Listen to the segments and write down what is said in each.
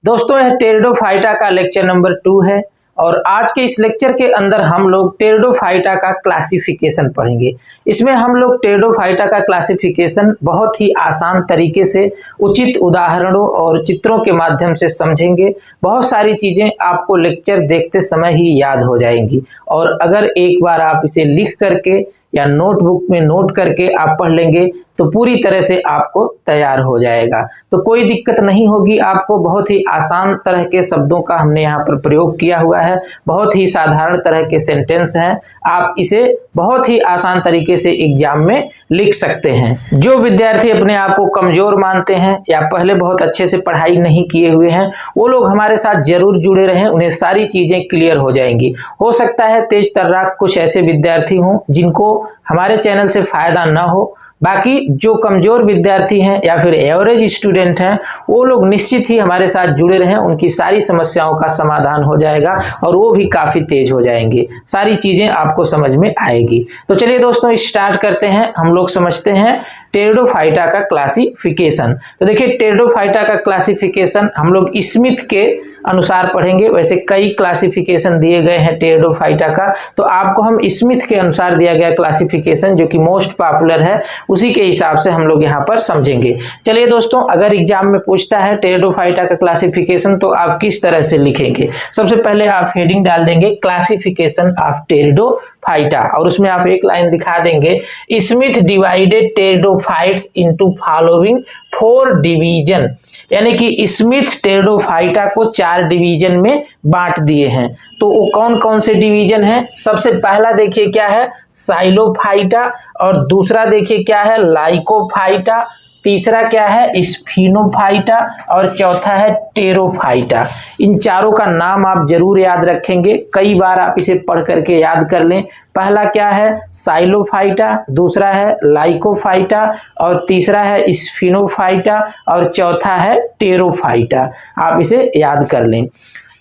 दोस्तों यह टेरिडोफाइटा का लेक्चर नंबर 2 है और आज के इस लेक्चर के अंदर हम लोग टेरिडोफाइटा का क्लासिफिकेशन पढ़ेंगे। इसमें हम लोग टेरिडोफाइटा का क्लासिफिकेशन बहुत ही आसान तरीके से उचित उदाहरणों और चित्रों के माध्यम से समझेंगे। बहुत सारी चीज़ें आपको लेक्चर देखते समय ही याद हो जाएंगी और अगर एक बार आप इसे लिख करके या नोटबुक में नोट करके आप पढ़ लेंगे तो पूरी तरह से आपको तैयार हो जाएगा। तो कोई दिक्कत नहीं होगी आपको। बहुत ही आसान तरह के शब्दों का हमने यहाँ पर प्रयोग किया हुआ है। बहुत ही साधारण तरह के सेंटेंस हैं। आप इसे बहुत ही आसान तरीके से एग्जाम में लिख सकते हैं। जो विद्यार्थी अपने आप को कमजोर मानते हैं या पहले बहुत अच्छे से पढ़ाई नहीं किए हुए हैं, वो लोग हमारे साथ जरूर जुड़े रहें। उन्हें सारी चीजें क्लियर हो जाएंगी। हो सकता है तेज तर्राक कुछ ऐसे विद्यार्थी हों जिनको हमारे चैनल से फायदा ना हो। बाकी जो कमजोर विद्यार्थी हैं या फिर एवरेज स्टूडेंट हैं, वो लोग निश्चित ही हमारे साथ जुड़े रहें। उनकी सारी समस्याओं का समाधान हो जाएगा और वो भी काफी तेज हो जाएंगे। सारी चीजें आपको समझ में आएगी। तो चलिए दोस्तों स्टार्ट करते हैं। हम लोग समझते हैं टेरिडोफाइटा का क्लासिफिकेशन। तो देखिए टेरिडोफाइटा का क्लासिफिकेशन हम लोग स्मिथ के अनुसार पढ़ेंगे। वैसे कई क्लासिफिकेशन दिए गए हैं टेरिडोफाइटा का, तो आपको हम स्मिथ के अनुसार दिया गया क्लासिफिकेशन जो कि मोस्ट पॉपुलर है, उसी के हिसाब से हम लोग यहाँ पर समझेंगे। चलिए दोस्तों, अगर एग्जाम में पूछता है टेरिडोफाइटा का क्लासिफिकेशन तो आप किस तरह से लिखेंगे? सबसे पहले आप हेडिंग डाल देंगे क्लासिफिकेशन ऑफ टेरिडोफाइटा और उसमें आप एक लाइन दिखा देंगे Smith divided pteridophytes into following 4 division. यानी कि स्मिथ टेरिडोफाइटा को 4 डिवीजन में बांट दिए हैं। तो वो कौन कौन से डिवीजन हैं? सबसे पहला देखिए क्या है, साइलोफाइटा, और दूसरा देखिए क्या है, लाइकोफाइटा, तीसरा क्या है, स्फिनोफाइटा, और चौथा है टेरोफाइटा। इन चारों का नाम आप जरूर याद रखेंगे। कई बार आप इसे पढ़ करके याद कर लें। पहला क्या है, साइलोफाइटा, दूसरा है लाइकोफाइटा, और तीसरा है स्फिनोफाइटा, और चौथा है टेरोफाइटा। आप इसे याद कर लें।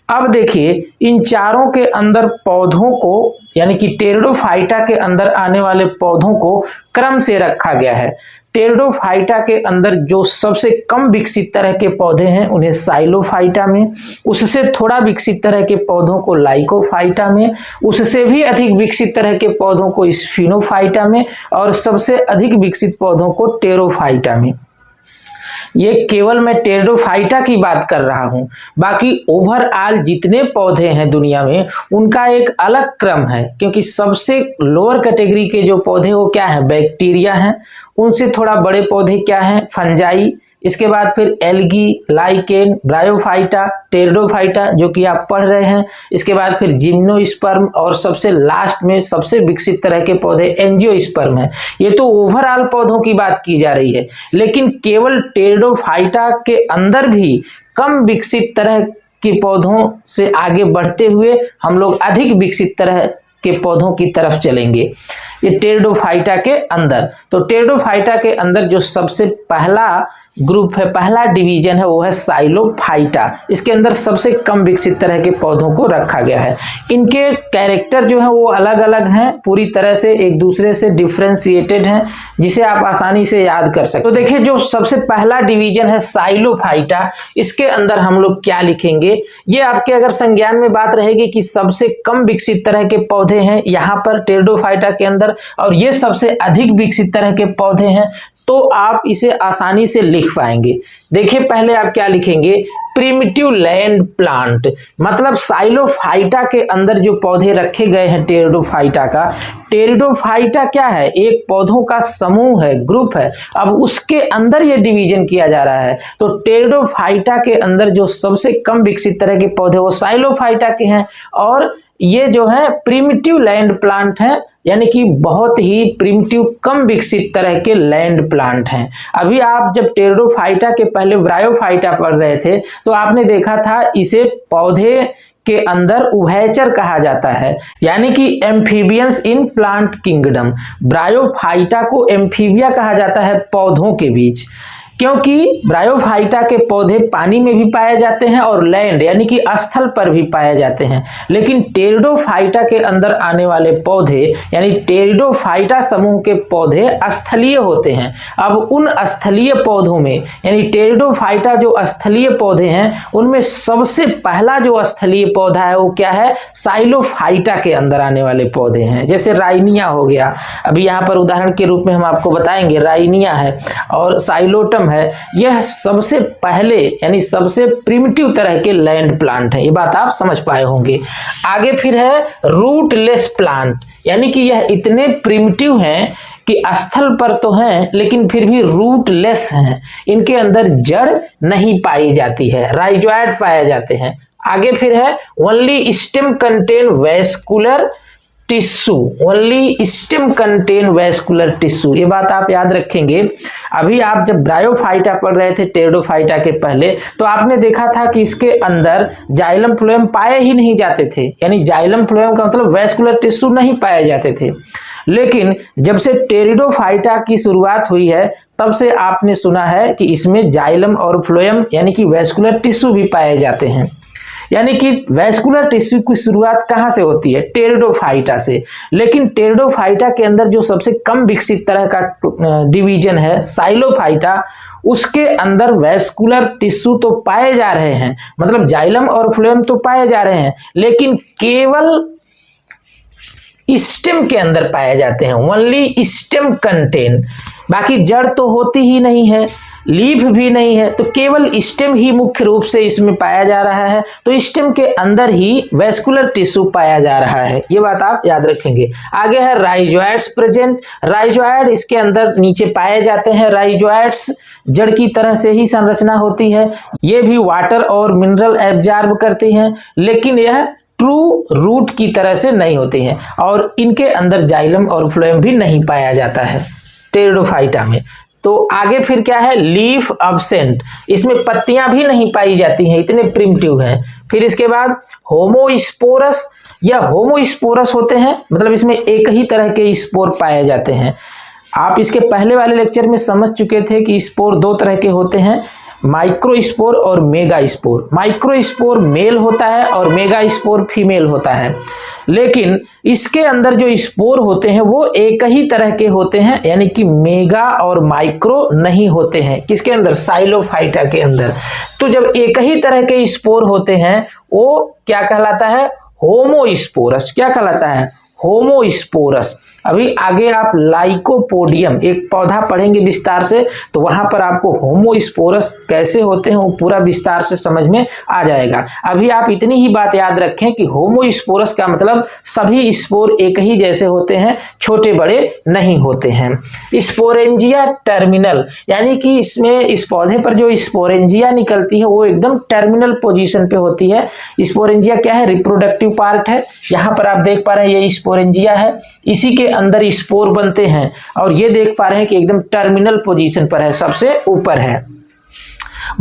अब देखिए इन चारों के अंदर पौधों को, यानी कि टेरिडोफाइटा के अंदर आने वाले पौधों को क्रम से रखा गया है। टेरिडोफाइटा के अंदर जो सबसे कम विकसित तरह के पौधे हैं उन्हें साइलोफाइटा में, उससे थोड़ा विकसित तरह के पौधों को लाइकोफाइटा में, उससे भी अधिक विकसित तरह के पौधों को स्फिनोफाइटा में, और सबसे अधिक विकसित पौधों को टेरोफाइटा में। ये केवल मैं टेरिडोफाइटा की बात कर रहा हूं। बाकी ओवरऑल जितने पौधे हैं दुनिया में उनका एक अलग क्रम है, क्योंकि सबसे लोअर कैटेगरी के जो पौधे वो क्या है, बैक्टीरिया हैं। उनसे थोड़ा बड़े पौधे क्या हैं, फंजाई। इसके बाद फिर एल्गी, लाइकेन, ब्रायोफाइटा, टेरिडोफाइटा जो कि आप पढ़ रहे हैं। इसके बाद फिर जिम्नोस्पर्म, और सबसे लास्ट में सबसे विकसित तरह के पौधे एंजियोस्पर्म है। ये तो ओवरऑल पौधों की बात की जा रही है, लेकिन केवल टेरिडोफाइटा के अंदर भी कम विकसित तरह के पौधों से आगे बढ़ते हुए हम लोग अधिक विकसित तरह के पौधों की तरफ चलेंगे। ये टेरिडोफाइटा के अंदर, तो टेरिडोफाइटा के अंदर जो सबसे पहला ग्रुप है, पहला डिवीजन है, वो है साइलोफाइटा। इसके अंदर सबसे कम विकसित तरह के पौधों को रखा गया है। इनके कैरेक्टर जो है वो अलग अलग हैं, पूरी तरह से एक दूसरे से डिफ्रेंशिएटेड हैं, जिसे आप आसानी से याद कर सकते। तो देखिए जो सबसे पहला डिवीजन है साइलोफाइटा, इसके अंदर हम लोग क्या लिखेंगे? ये आपके अगर संज्ञान में बात रहेगी कि सबसे कम विकसित तरह के पौधे हैं यहाँ पर टेरिडोफाइटा के अंदर, और ये सबसे अधिक विकसित तरह के पौधे हैं, तो आप इसे आसानी से लिख पाएंगे। देखिए पहले आप क्या लिखेंगे, प्रिमिटिव लैंड प्लांट। मतलब साइलोफाइटा के अंदर जो पौधे रखे गए हैं टेरिडोफाइटा का, टेरिडोफाइटा क्या है, एक पौधों का समूह है, ग्रुप है। अब उसके अंदर ये डिवीजन किया जा रहा है। तो टेरिडोफाइटा के अंदर जो सबसे कम विकसित तरह के पौधे वो साइलोफाइटा के हैं, और ये जो है प्रिमिटिव लैंड प्लांट है, यानी कि बहुत ही प्रिमिटिव कम विकसित तरह के लैंड प्लांट हैं। अभी आप जब टेरिडोफाइटा के पहले ब्रायोफाइटा पढ़ रहे थे तो आपने देखा था इसे पौधे के अंदर उभयचर कहा जाता है, यानी कि amphibians in plant kingdom. Bryophyta को एम्फीबिया कहा जाता है पौधों के बीच। क्योंकि ब्रायोफाइटा के पौधे पानी में भी पाए जाते हैं और लैंड यानी कि स्थल पर भी पाए जाते हैं, लेकिन टेरिडोफाइटा के अंदर आने वाले पौधे यानी टेरिडोफाइटा समूह के पौधे स्थलीय होते हैं। अब उन स्थलीय पौधों में यानी टेरिडोफाइटा जो स्थलीय पौधे हैं उनमें सबसे पहला जो स्थलीय पौधा है वो क्या है, साइलोफाइटा के अंदर आने वाले पौधे हैं। जैसे राइनिया हो गया, अभी यहाँ पर उदाहरण के रूप में हम आपको बताएंगे, राइनिया है और साइलोटम है, यह सबसे पहले यानी सबसे प्रिमिटिव तरह के लैंड प्लांट है। ये बात आप समझ पाए होंगे। आगे फिर है रूटलेस प्लांट, यानी कि यह इतने प्रिमिटिव हैं कि स्थल पर तो हैं लेकिन फिर भी रूटलेस हैं, इनके अंदर जड़ नहीं पाई जाती है, राइजोइड पाए जाते हैं। आगे फिर है only stem contain vascular tissue, only stem contain vascular tissue, ये बात आप याद रखेंगे। अभी आप जब ब्रायोफाइटा पढ़ रहे थे टेरिडोफाइटा के पहले, तो आपने देखा था कि इसके अंदर जाइलम फ्लोएम पाए ही नहीं जाते थे, यानी जाइलम फ्लोएम का मतलब वैस्कुलर टिश्यू नहीं पाए जाते थे। लेकिन जब से टेरिडोफाइटा की शुरुआत हुई है तब से आपने सुना है कि इसमें जाइलम और फ्लोएम यानी कि वैस्कुलर टिश्यू भी पाए जाते हैं। यानी कि वैस्कुलर टिश्यू की शुरुआत कहाँ से होती है, टेरिडोफाइटा से। लेकिन टेरिडोफाइटा के अंदर जो सबसे कम विकसित तरह का डिवीजन है साइलोफाइटा, उसके अंदर वैस्कुलर टिश्यू तो पाए जा रहे हैं, मतलब जाइलम और फ्लोएम तो पाए जा रहे हैं, लेकिन केवल स्टेम के अंदर पाए जाते हैं, ओनली स्टेम कंटेन। बाकी जड़ तो होती ही नहीं है, लीफ भी नहीं है, तो केवल स्टेम ही मुख्य रूप से इसमें पाया जा रहा है। तो स्टेम के अंदर ही वैस्कुलर टिश्यू पाया जा रहा है, ये बात आप याद रखेंगे। आगे है राइजोइड्स प्रेजेंट, राइजोइड इसके अंदर नीचे पाए जाते हैं। राइजोइड्स जड़ की तरह से ही संरचना होती है, ये भी वाटर और मिनरल एब्जॉर्ब करती हैं, लेकिन यह ट्रू रूट की तरह से नहीं होती हैं और इनके अंदर जाइलम और फ्लोएम भी नहीं पाया जाता है टेरिडोफाइटा में। तो आगे फिर क्या है, लीफ अब्सेंट, इसमें पत्तियां भी नहीं पाई जाती हैं, इतने प्रिमिटिव हैं। फिर इसके बाद होमोस्पोरस, या होमोस्पोरस होते हैं, मतलब इसमें एक ही तरह के स्पोर पाए जाते हैं। आप इसके पहले वाले लेक्चर में समझ चुके थे कि स्पोर दो तरह के होते हैं, माइक्रोस्पोर और मेगा स्पोर। माइक्रोस्पोर मेल होता है और मेगा स्पोर फीमेल होता है, लेकिन इसके अंदर जो स्पोर होते हैं वो एक ही तरह के होते हैं, यानी कि मेगा और माइक्रो नहीं होते हैं। किसके अंदर, साइलोफाइटा के अंदर। तो जब एक ही तरह के स्पोर होते हैं वो क्या कहलाता है, होमोस्पोरस। क्या कहलाता है, होमोस्पोरस। अभी आगे आप लाइकोपोडियम एक पौधा पढ़ेंगे विस्तार से, तो वहां पर आपको होमोस्पोरस कैसे होते हैं वो पूरा विस्तार से समझ में आ जाएगा। अभी आप इतनी ही बात याद रखें कि होमोस्पोरस का मतलब सभी स्पोर एक ही जैसे होते हैं, छोटे बड़े नहीं होते हैं। स्पोरेंजिया टर्मिनल, यानी कि इसमें इस पौधे पर जो स्पोरेंजिया निकलती है वो एकदम टर्मिनल पोजीशन पे होती है। स्पोरेंजिया क्या है, रिप्रोडक्टिव पार्ट है। यहाँ पर आप देख पा रहे हैं ये स्पोरेंजिया है, इसी के अंदर स्पोर बनते हैं और ये देख पा रहे हैं कि एकदम टर्मिनल पोजीशन पर है, सबसे ऊपर है।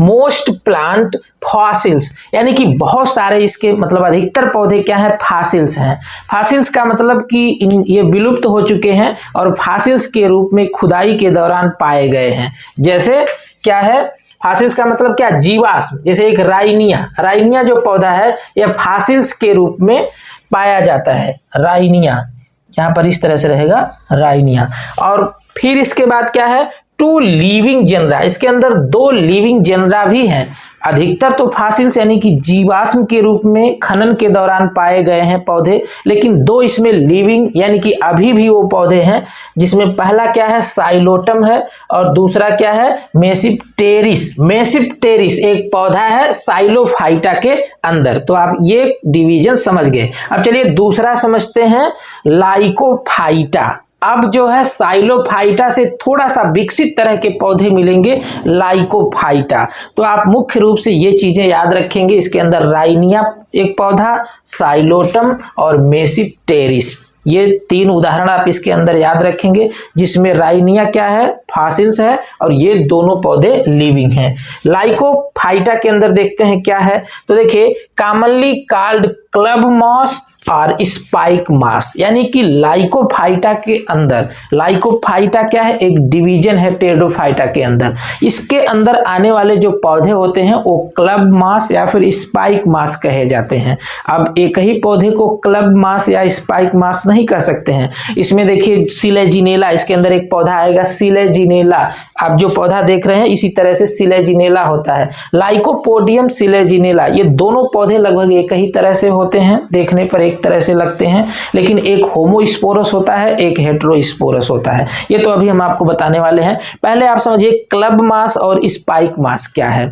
मोस्ट प्लांट फॉसिल्स, यानी कि बहुत सारे इसके मतलब अधिकतर पौधे क्या है, फॉसिल्स हैं। फॉसिल्स का मतलब कि ये विलुप्त हो चुके हैं और फॉसिल्स के रूप में खुदाई के दौरान पाए गए हैं। जैसे क्या है, फॉसिल्स का मतलब क्या, जीवाश्म। जैसे एक राइनिया, राइनिया जो पौधा है यह फॉसिल्स के रूप में पाया जाता है, राइनिया। यहाँ पर इस तरह से रहेगा राइनिया। और फिर इसके बाद क्या है, टू लिविंग जेनरा, इसके अंदर दो लिविंग जेनरा भी हैं। अधिकतर तो फॉसिल्स यानी कि जीवाश्म के रूप में खनन के दौरान पाए गए हैं पौधे, लेकिन दो इसमें लिविंग यानी कि अभी भी वो पौधे हैं, जिसमें पहला क्या है, साइलोटम है और दूसरा क्या है, मेसिप्टेरिस। मेसिप्टेरिस एक पौधा है साइलोफाइटा के अंदर। तो आप ये डिवीजन समझ गए। अब चलिए दूसरा समझते हैं, लाइकोफाइटा। अब जो है साइलोफाइटा से थोड़ा सा विकसित तरह के पौधे मिलेंगे, लाइकोफाइटा। तो आप मुख्य रूप से ये चीजें याद रखेंगे, इसके अंदर राइनिया एक पौधा, साइलोटम और मेसिप्टेरिस, ये तीन उदाहरण आप इसके अंदर याद रखेंगे, जिसमें राइनिया क्या है, फॉसिल्स है और ये दोनों पौधे लिविंग हैं। लाइकोफाइटा के अंदर देखते हैं क्या है, तो देखिए कॉमनली कॉल्ड क्लब मॉस और स्पाइक मास, यानी कि लाइकोफाइटा के अंदर, लाइकोफाइटा क्या है, एक डिवीजन है टेरिडोफाइटा के अंदर। इसके अंदर आने वाले जो पौधे होते हैं वो क्लब मास या फिर स्पाइक मास कहे जाते हैं। अब एक ही पौधे को क्लब मास या स्पाइक मास नहीं कह सकते हैं। इसमें देखिए सिलेजिनेला, इसके अंदर एक पौधा आएगा सिलेजिनेला। आप जो पौधा देख रहे हैं इसी तरह से सिलेजिनेला होता है। लाइकोपोडियम सिलेजिनेला, ये दोनों पौधे लगभग एक ही तरह से होते हैं, देखने पर एक तरह से लगते हैं, लेकिन एक होमोस्पोरस होता है, एक हेटेरोस्पोरस होता है। ये तो अभी हम आपको बताने वाले हैं। पहले आप समझिए क्लब मास और स्पाइक मास क्या है।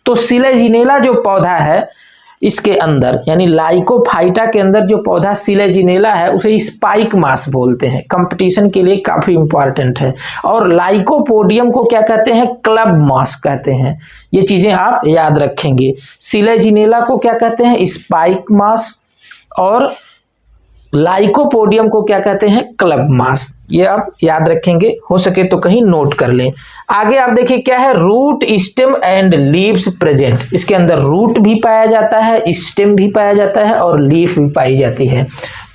तो सिलेजिनेला जो पौधा है इसके अंदर, यानी लाइकोफाइटा के अंदर जो पौधा सिलेजिनेला है उसे स्पाइक मास बोलते हैं, कंपटीशन के लिए काफी इंपॉर्टेंट है। और लाइकोपोडियम को क्या कहते हैं, क्लब मास कहते हैं। ये चीजें आप याद रखेंगे। सिलेजिनेला को क्या कहते हैं, स्पाइक मास, और लाइकोपोडियम को क्या कहते हैं, क्लब मास। ये आप याद रखेंगे, हो सके तो कहीं नोट कर लें। आगे आप देखिए क्या है, root stem and leaves present. इसके अंदर रूट भी पाया जाता है, स्टेम भी पाया जाता है और लीफ भी पाई जाती है।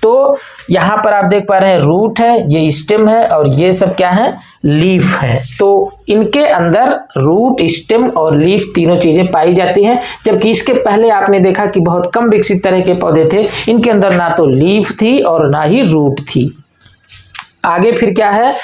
तो यहां पर आप देख पा रहे हैं रूट है, ये स्टेम है और ये सब क्या है, लीफ है। तो इनके अंदर रूट, स्टेम और लीफ तीनों चीजें पाई जाती हैं। जबकि इसके पहले आपने देखा कि बहुत कम विकसित तरह के पौधे थे, इनके अंदर ना तो लीफ थी और ना ही रूट थी। आगे फिर क्या है,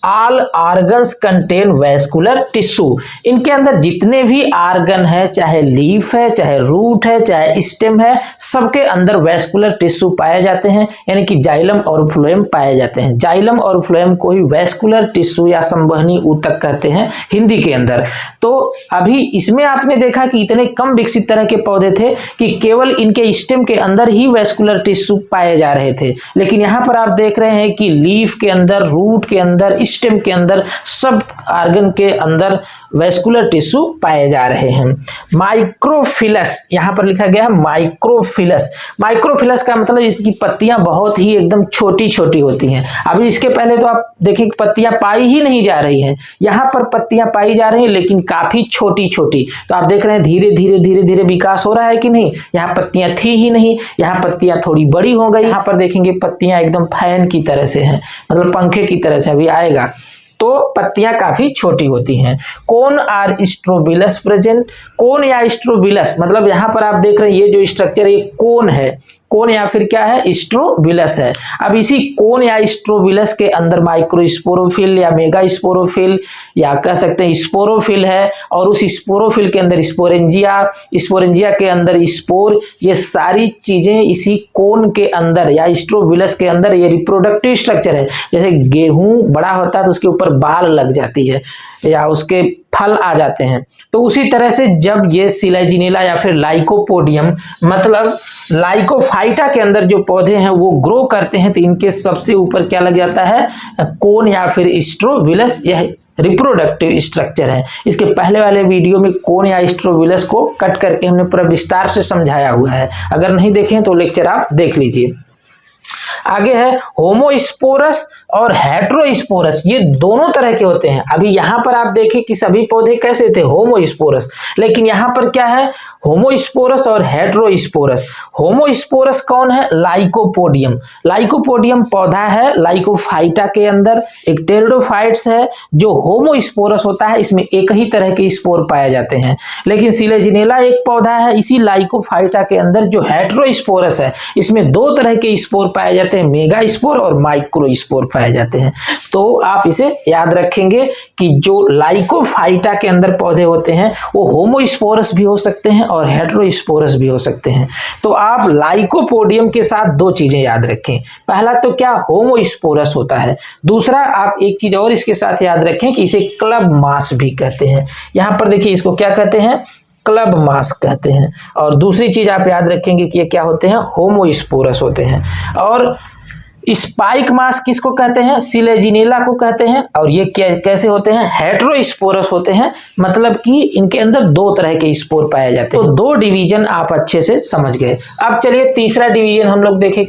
all organs contain vascular tissue. इनके अंदर जितने भी आर्गन है, चाहे लीफ है, चाहे रूट है, चाहे स्टेम है, सबके अंदर वैस्कुलर टिश्यू पाए जाते हैं, यानी कि जाइलम और फ्लोएम पाए जाते हैं। जाइलम और फ्लोएम को ही वैस्कुलर टिश्यू या संवहनी ऊतक कहते हैं हिंदी के अंदर। तो अभी इसमें आपने देखा कि इतने कम विकसित तरह के पौधे थे कि केवल इनके स्टेम के अंदर ही वैस्कुलर टिश्यू पाए जा रहे थे, लेकिन यहां पर आप देख रहे हैं कि लीफ के अंदर, रूट के अंदर, स्टेम के अंदर, सब आर्गन के अंदर वैस्कुलर टिश्यू पाए जा रहे हैं। माइक्रोफिलस, यहां पर लिखा गया है माइक्रोफिलस। माइक्रोफिलस का मतलब इसकी पत्तियां बहुत ही एकदम छोटी छोटी होती हैं। अभी इसके पहले तो आप देखिए पत्तियां पाई ही नहीं जा रही हैं, यहां पर पत्तियां पाई जा रही हैं लेकिन काफी छोटी छोटी। तो आप देख रहे हैं धीरे धीरे धीरे धीरे विकास हो रहा है कि नहीं। यहाँ पत्तियां थी ही नहीं, यहाँ पत्तियां थोड़ी बड़ी हो गई। यहाँ पर देखेंगे पत्तियां एकदम फैन की तरह से हैं, मतलब पंखे की तरह से अभी आएगा। तो पत्तियां काफी छोटी होती हैं। कोन आर स्ट्रोबिलस प्रेजेंट। कोन या स्ट्रोबिलस मतलब यहाँ पर आप देख रहे हैं ये जो स्ट्रक्चर, ये कोन है, कोन या फिर क्या है, स्ट्रोबिलस है। अब इसी कोन या स्ट्रोबिलस के अंदर माइक्रोस्पोरोफिल या मेगा स्पोरोफिल या कह सकते हैं स्पोरोफिल है, और उस स्पोरोफिल के अंदर स्पोरेंजिया, स्पोरेंजिया के अंदर स्पोर, ये सारी चीजें इसी कोन के अंदर या स्ट्रोबिलस के अंदर। ये रिप्रोडक्टिव स्ट्रक्चर है। जैसे गेहूं बड़ा होता है तो उसके ऊपर बाल लग जाती है या उसके फल आ जाते हैं, तो उसी तरह से जब ये सिलेजिनेला या फिर लाइकोपोडियम मतलब लाइकोफाइटा के अंदर जो पौधे हैं वो ग्रो करते हैं, तो इनके सबसे ऊपर क्या लग जाता है, कोन या फिर स्ट्रोबिलस। यह रिप्रोडक्टिव स्ट्रक्चर है। इसके पहले वाले वीडियो में कोन या स्ट्रोबिलस को कट करके हमने पूरा विस्तार से समझाया हुआ है, अगर नहीं देखें तो लेक्चर आप देख लीजिए। आगे है होमोस्पोरस और हेटेरोस्पोरस, ये दोनों तरह के होते हैं। अभी यहां पर आप देखें कि सभी पौधे कैसे थे, होमोस्पोरस, लेकिन यहां पर क्या है, होमोस्पोरस और हेटेरोस्पोरस। होमोस्पोरस कौन है, लाइकोपोडियम। लाइकोपोडियम पौधा है लाइकोफाइटा के अंदर, एक टेरिडोफाइट्स है। जो होमोस्पोरस होता है इसमें एक ही तरह के स्पोर पाए जाते हैं, लेकिन सिलेजिनेला एक पौधा है इसी लाइकोफाइटा के अंदर जो हेटेरोस्पोरस है, इसमें दो तरह के स्पोर पाए जाते हैं, मेगा स्पोर और माइक्रो स्पोर पाए जाते हैं। तो आप इसे याद रखेंगे कि जो लाइकोफाइटा के अंदर पौधे होते हैं वो होमोस्पोरस भी हो सकते हैं और हेटेरोस्पोरस भी हो सकते हैं। तो आप लाइकोपोडियम के साथ दो चीजें याद रखें, पहला तो क्या, होमोस्पोरस होता है, दूसरा आप एक चीज और इसके साथ याद रखें कि इसे क्लब मास भी कहते हैं। यहां पर देखिए इसको क्या कहते हैं, क्लब मास कहते हैं। और दूसरी चीज आप याद रखेंगे कि ये क्या होते हैं, होमोस्पोरस होते हैं। और स्पाइक मास किसको कहते हैं, सिलेजिनेला को कहते हैं। और ये कैसे होते हैं, हेटेरोस्पोरस होते हैं, मतलब कि इनके अंदर दो तरह के स्पोर पाए जाते हैं। तो दो डिवीजन आप अच्छे से समझ गए। अब चलिए तीसरा डिवीजन हम लोग देखें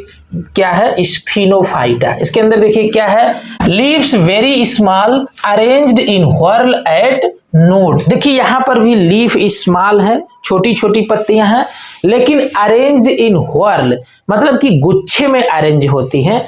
क्या है, स्फिनोफाइटा। इसके अंदर देखिए क्या है, leaves very small arranged in whorl at node. देखिए यहाँ पर भी लीफ स्मॉल है, छोटी छोटी पत्तियां हैं, लेकिन अरेंज्ड इन व्हर्ल, मतलब कि गुच्छे में अरेंज होती हैं।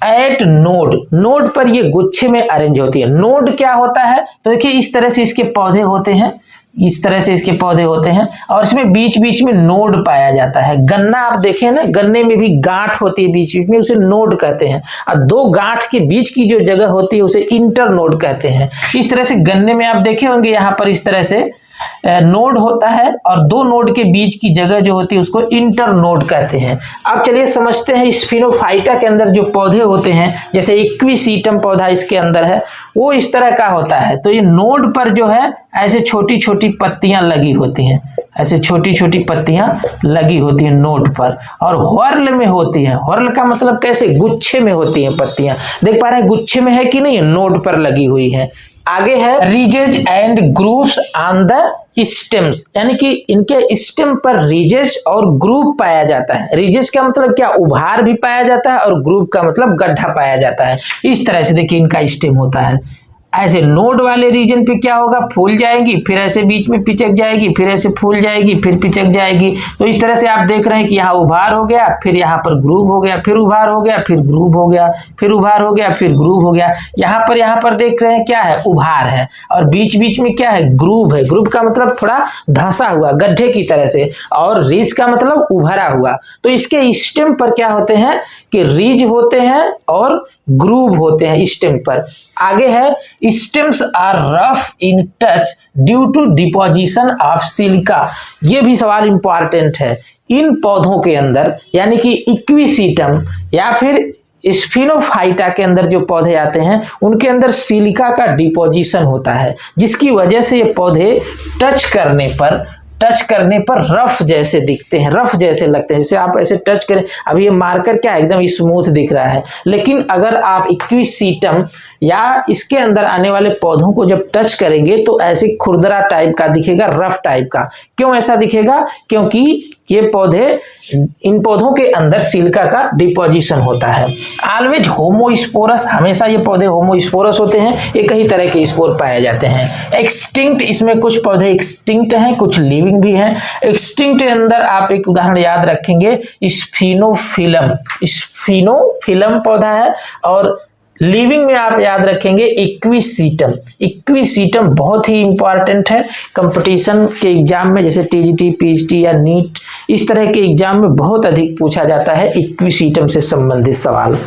एट नोड, नोड पर ये गुच्छे में अरेंज होती है। नोड क्या होता है, तो देखिए इस तरह से इसके पौधे होते हैं, इस तरह से इसके पौधे होते हैं, और इसमें बीच बीच में नोड पाया जाता है। गन्ना आप देखें ना, गन्ने में भी गांठ होती है बीच बीच में, उसे नोड कहते हैं। और दो गांठ के बीच की जो जगह होती है उसे इंटर नोड कहते हैं। इस तरह से गन्ने में आप देखे होंगे यहाँ पर इस तरह से नोड होता है, और दो नोड के बीच की जगह जो होती है उसको इंटर नोड कहते हैं। अब चलिए समझते हैं स्फिनोफाइटा के अंदर जो पौधे होते हैं, जैसे इक्विसीटम पौधा इसके अंदर है, वो इस तरह का होता है। तो ये नोड पर जो है ऐसे छोटी छोटी पत्तियां लगी होती हैं, ऐसे छोटी छोटी पत्तियां लगी होती हैं नोड पर, और व्हर्ल में होती हैं। व्हर्ल का मतलब कैसे, गुच्छे में होती हैं पत्तियां। देख पा रहे हैं गुच्छे में है कि नहीं, नोड पर लगी हुई है। आगे है ridges and grooves on the stems, यानी कि इनके स्टेम पर रिजेज और ग्रूव पाया जाता है। रिजेज का मतलब क्या, उभार भी पाया जाता है, और ग्रूव का मतलब गड्ढा पाया जाता है। इस तरह से देखिए इनका स्टेम होता है। ऐसे नोड वाले रीजन पे क्या होगा, फूल जाएगी, फिर ऐसे बीच में पिचक जाएगी, फिर ऐसे फूल जाएगी, फिर पिचक जाएगी। तो इस तरह से आप देख रहे हैं कि यहाँ उभार हो गया, फिर यहाँ पर ग्रूव हो गया, फिर उभार हो गया, फिर ग्रूव हो गया, फिर उभार हो गया, फिर ग्रूव हो गया। यहाँ पर देख रहे हैं क्या है, उभार है, और बीच बीच में क्या है, ग्रूव है। ग्रूव का मतलब थोड़ा धंसा हुआ, गड्ढे की तरह से, और रिज का मतलब उभरा हुआ। तो इसके स्टेम पर क्या होते हैं कि रिज होते हैं और ग्रूव होते हैं स्टेम पर। आगे है stems are rough in touch due to deposition of silica. ये भी सवाल इंपॉर्टेंट है। इन पौधों के अंदर, यानी कि इक्विसीटम या फिर स्फिनोफाइटा के अंदर जो पौधे आते हैं, उनके अंदर सिलिका का डिपोजिशन होता है, जिसकी वजह से ये पौधे टच करने पर रफ जैसे दिखते हैं, रफ जैसे लगते हैं। जैसे आप ऐसे टच करें, अभी ये मार्कर क्या है, एकदम स्मूथ दिख रहा है, लेकिन अगर आप इक्विसीटम या इसके अंदर आने वाले पौधों को जब टच करेंगे तो ऐसे खुरदरा टाइप का दिखेगा, रफ टाइप का। क्यों ऐसा दिखेगा, क्योंकि ये पौधे, इन पौधों के अंदर सिलिका का डिपोजिशन होता है। ऑलवेज होमोस्पोरस, हमेशा ये पौधे होमोस्पोरस होते हैं, एक ही तरह के स्पोर पाए जाते हैं। एक्सटिंक्ट, इसमें कुछ पौधे एक्सटिंक्ट हैं, कुछ लिविंग भी हैं। एक्सटिंक्ट के अंदर आप एक उदाहरण याद रखेंगे, स्फिनोफिलम, स्फिनोफिलम पौधा है, और लिविंग में आप याद रखेंगे इक्विसीटम। इक्विसीटम बहुत ही इंपॉर्टेंट है कंपटीशन के एग्जाम में, जैसे टीजीटी, पीजीटी या नीट, इस तरह के एग्जाम में बहुत अधिक पूछा जाता है इक्विसीटम से संबंधित सवाल।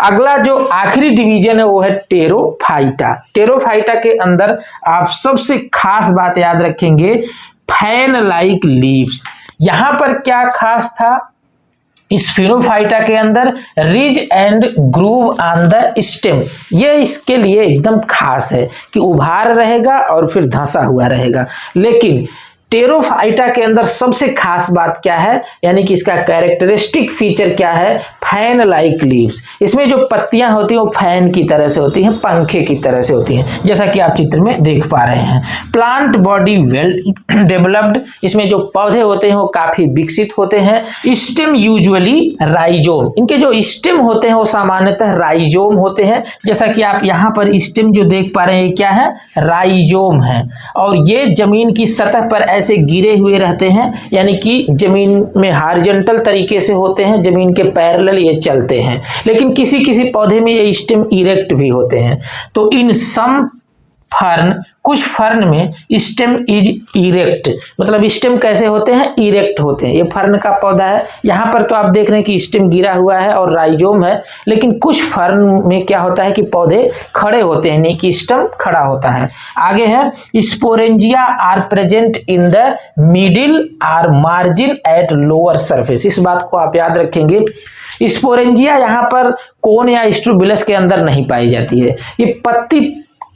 अगला जो आखिरी डिवीजन है वो है टेरोफाइटा। टेरोफाइटा के अंदर आप सबसे खास बात याद रखेंगे, फैन लाइक लीव्स। यहां पर क्या खास था, स्फिनोफाइटा के अंदर ridge and groove on the stem, ये इसके लिए एकदम खास है कि उभार रहेगा और फिर धंसा हुआ रहेगा। लेकिन टेरोफाइटा के अंदर सबसे खास बात क्या है, यानी कि इसका कैरेक्टरिस्टिक फीचर क्या है, फैन लाइक लीव्स। इसमें जो पत्तियां होती हैं वो फैन की तरह से होती हैं, पंखे की तरह से होती हैं, जैसा कि आप चित्र में देख पा रहे हैं। प्लांट बॉडी वेल डेवलप्ड, इसमें जो पौधे होते हैं वो काफी विकसित होते हैं। स्टेम यूजुअली राइजोम, इनके जो स्टेम होते हैं वो सामान्यतः राइजोम होते हैं, जैसा कि आप यहाँ पर स्टेम जो देख पा रहे हैं ये क्या है, राइजोम है। और ये जमीन की सतह पर ऐसे गिरे हुए रहते हैं, यानी कि जमीन में हॉरिजॉन्टल तरीके से होते हैं, जमीन के पैरेलल ये चलते हैं। लेकिन किसी किसी पौधे में ये स्टेम इरेक्ट भी होते हैं। तो इन सम फर्न, कुछ फर्न में स्टेम इज इरेक्ट, मतलब स्टेम कैसे होते हैं, इरेक्ट होते हैं। ये फर्न का पौधा है, यहाँ पर तो आप देख रहे हैं कि स्टेम गिरा हुआ है और राइजोम है, लेकिन कुछ फर्न में क्या होता है कि पौधे खड़े होते हैं, नहीं कि स्टेम खड़ा होता है। आगे है sporangia are present in the middle or margin at lower surface. इस बात को आप याद रखेंगे, स्पोरेंजिया यहाँ पर कोन या स्ट्रोबिलस के अंदर नहीं पाई जाती है, ये पत्ती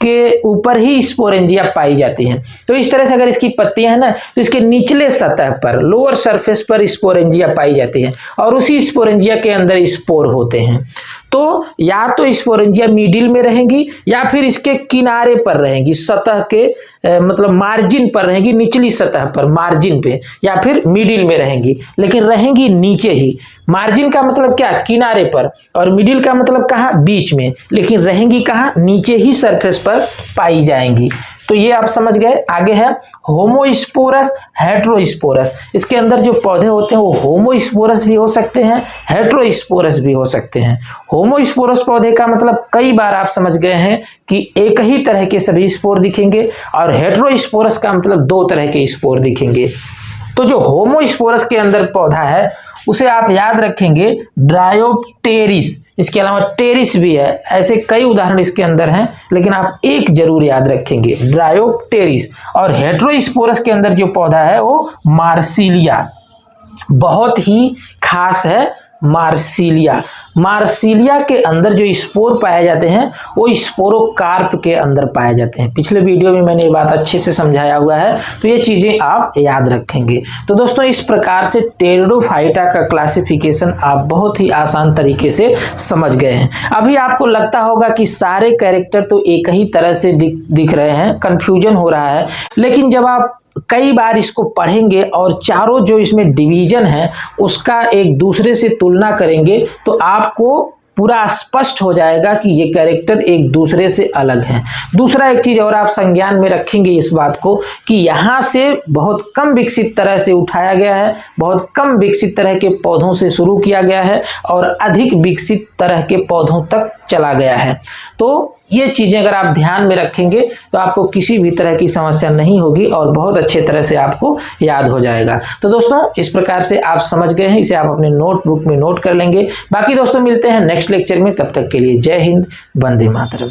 के ऊपर ही स्पोरेंजिया पाई जाती हैं। तो इस तरह से अगर इसकी पत्तियां हैं ना, तो इसके निचले सतह पर, लोअर सरफेस पर स्पोरेंजिया पाई जाती है, और उसी स्पोरेंजिया के अंदर स्पोर होते हैं। तो या तो स्पोरेंजिया मिडिल में रहेंगी या फिर इसके किनारे पर रहेंगी, सतह के मतलब मार्जिन पर रहेंगी, निचली सतह पर मार्जिन पे, या फिर मिडिल में रहेंगी, लेकिन रहेंगी नीचे ही। मार्जिन का मतलब क्या, किनारे पर, और मिडिल का मतलब कहाँ, बीच में, लेकिन रहेंगी कहाँ, नीचे ही सरफेस पर पाई जाएंगी। तो ये आप समझ गए। आगे है होमोस्पोरस, हेटेरोस्पोरस। इसके अंदर जो पौधे होते हैं वो होमोस्पोरस भी हो सकते हैं, हेटेरोस्पोरस भी हो सकते हैं। होमोस्पोरस पौधे का मतलब कई बार आप समझ गए हैं कि एक ही तरह के सभी स्पोर दिखेंगे, और हेटेरोस्पोरस का मतलब दो तरह के स्पोर दिखेंगे। तो जो होमोस्पोरस के अंदर पौधा है उसे आप याद रखेंगे ड्रायोप्टेरिस। इसके अलावा टेरिस भी है, ऐसे कई उदाहरण इसके अंदर हैं, लेकिन आप एक जरूर याद रखेंगे, ड्रायोप्टेरिस। और हेटेरोस्पोरस के अंदर जो पौधा है वो मार्सिलिया, बहुत ही खास है मार्सिलिया। मार्सिलिया के अंदर जो स्पोर पाए जाते हैं वो स्पोरोकार्प के अंदर पाए जाते हैं। पिछले वीडियो में मैंने ये बात अच्छे से समझाया हुआ है, तो ये चीजें आप याद रखेंगे। तो दोस्तों इस प्रकार से टेरिडोफाइटा का क्लासिफिकेशन आप बहुत ही आसान तरीके से समझ गए हैं। अभी आपको लगता होगा कि सारे कैरेक्टर तो एक ही तरह से दिख रहे हैं, कंफ्यूजन हो रहा है, लेकिन जब आप कई बार इसको पढ़ेंगे और चारों जो इसमें डिवीजन है उसका एक दूसरे से तुलना करेंगे तो आपको पूरा स्पष्ट हो जाएगा कि ये कैरेक्टर एक दूसरे से अलग हैं। दूसरा एक चीज और आप संज्ञान में रखेंगे इस बात को कि यहाँ से बहुत कम विकसित तरह से उठाया गया है, बहुत कम विकसित तरह के पौधों से शुरू किया गया है और अधिक विकसित तरह के पौधों तक चला गया है। तो ये चीजें अगर आप ध्यान में रखेंगे तो आपको किसी भी तरह की समस्या नहीं होगी और बहुत अच्छे तरह से आपको याद हो जाएगा। तो दोस्तों इस प्रकार से आप समझ गए हैं, इसे आप अपने नोटबुक में नोट कर लेंगे। बाकी दोस्तों मिलते हैं नेक्स्ट लेक्चर में, तब तक के लिए जय हिंद, वंदे मातरम।